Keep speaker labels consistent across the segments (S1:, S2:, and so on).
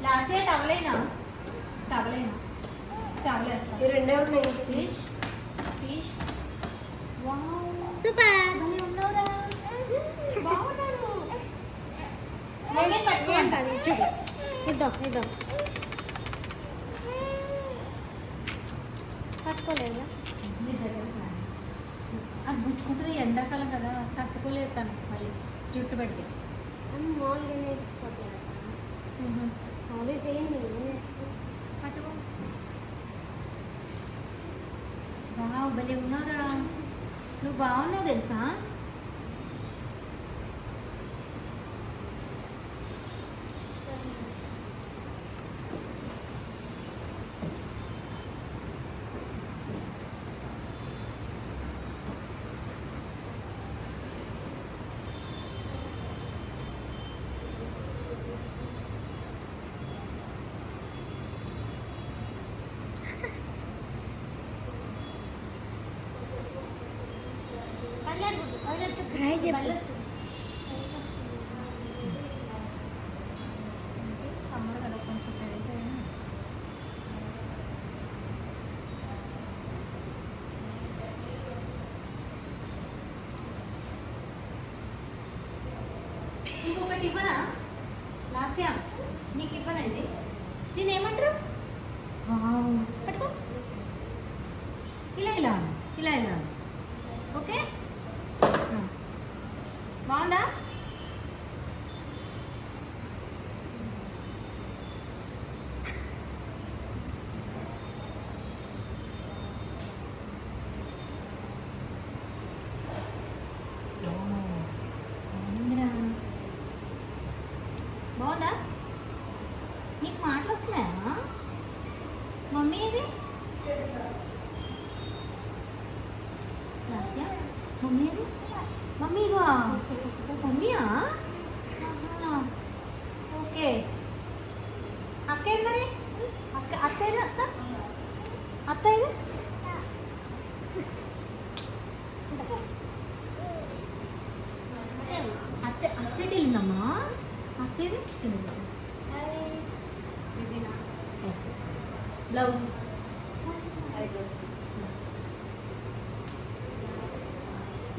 S1: Last year టవలైనా టవలైనా టవలేస్తా
S2: ఈ రెండే ఉన్నాయి.
S1: Fish fish
S2: super.
S1: మళ్ళీ ఉన్నావురా బాగున్నాను.
S2: ఏంటది చూడు. ఇద్దాం ఇద్దాం. పట్టుకోలేదా?
S1: అది గుచ్చుకుంటుంది, ఎండాకాలం కదా తట్టుకోలేదు తను మళ్ళీ జుట్టు పెడితే.
S2: మామూలుగా నేర్చుకోవట్లేదు. మామూలుగా చేయండి.
S1: పట్టుకో. బాగా భలే ఉన్నారా, నువ్వు బాగున్నావు తెలుసా.
S2: హాయ్ చెప్పు.
S1: సమ్మర్ కదా కొంచెం పెరిగితే ఇంకొకటి ఇవ్వనా లాస్యా, నీకు ఇవ్వనండి. దీన్ని ఏమంటారు? పట్టుకో. ఇలా ఇలా ఇలా ఇలా. ఓకే బాగుందా? బాగుందా? నీకు మాటలు వస్తున్నాయా? మమ్మీ ఇది మమ్మీ ఇది మమ్మీ ఇగో మమ్మీయా? ఓకే. అక్క ఏది మరి? అత్త ఏది? అత్త ఏది? అత్త వెళ్ళిందమ్మా. అత్త ఏది? బ్లౌజ్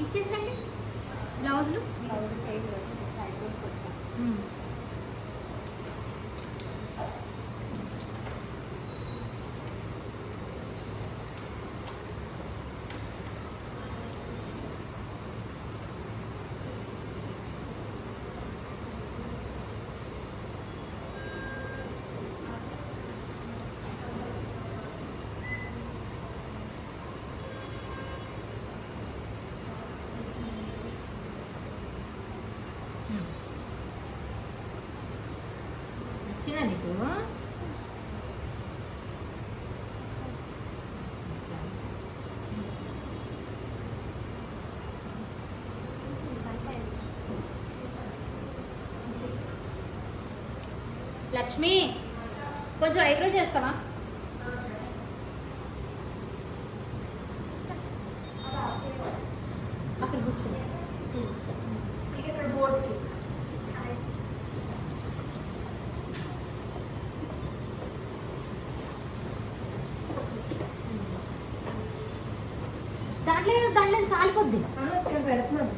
S1: ఇచ్చేసండి. బ్లౌజులు వచ్చినా నీకు? లక్ష్మి కొంచెం ఐబ్రో చేస్తావా? అక్కడ కూర్చో. ఇక్కడ బోర్డుకి దాంట్లో కాలిపోద్ది.
S2: ఇక్కడ పెడుతున్నాను.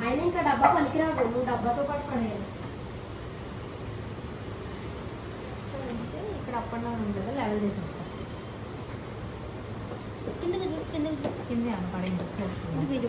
S2: ఆయన ఇంకా డబ్బా పనికిరాదు. నువ్వు డబ్బాతో పాటు పడేయాలి.
S1: ఇక్కడ అప్ అండ్ డౌన్ ఉంటుంది, లెవెల్ చేసేస్తాను. కింద పడింది చేస్తుంది.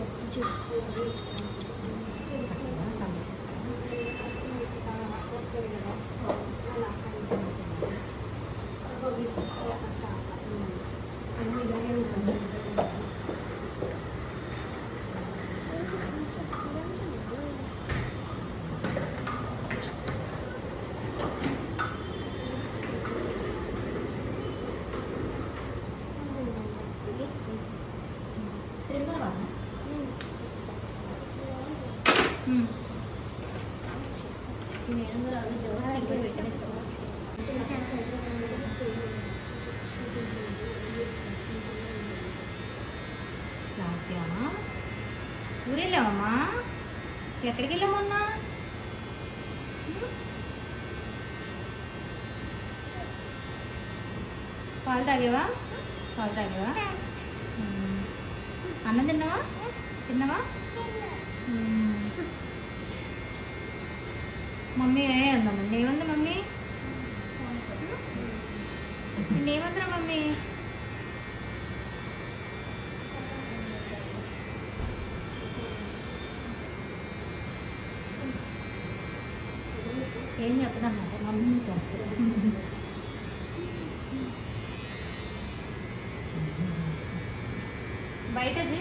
S1: ఊరెళ్ళామమ్మా? ఎక్కడికి వెళ్ళామన్నా? పాలు తాగేవా? పాలు తాగేవా? అన్నం తిన్నావా? తిన్నావా? మమ్మీ అందమ్మా ఏమంది మమ్మీ? నేనేమందిరా మమ్మీ? ఏం చెప్పదన్నమాట మమ్మీ చెప్తాను. బయట జీ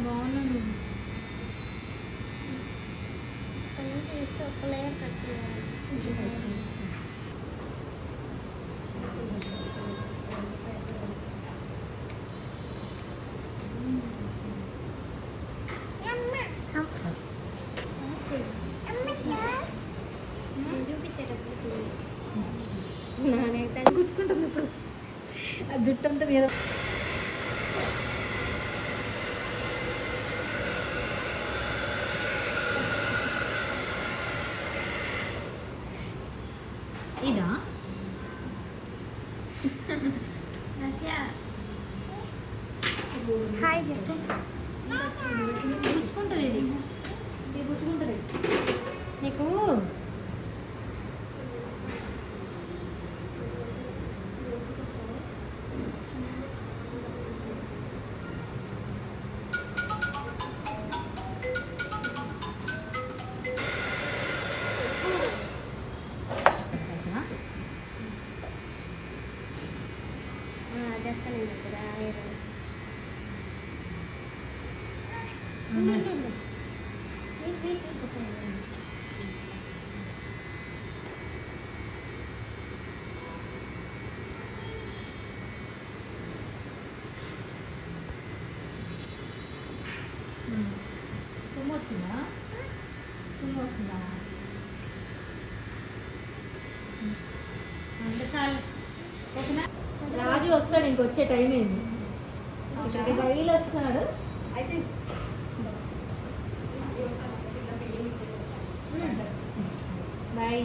S1: బాగున్నాను. గుచ్చుకుంటుంది ఇప్పుడు ఆ జుట్టు అంతా మీద. ఇదా
S2: హాయ్ చెప్పు.
S1: గుచ్చుకుంటుంది ఇది గుచ్చుకుంటుంది నీకు. తుమ్ము వచ్చిందా? తుమ్ము వస్తుందా? అంటే చాలు. ఓకేనా? రాజు వస్తాడు, ఇంకొచ్చే టైం అయింది. రైలు వస్తున్నాడు. అయితే బాయ్.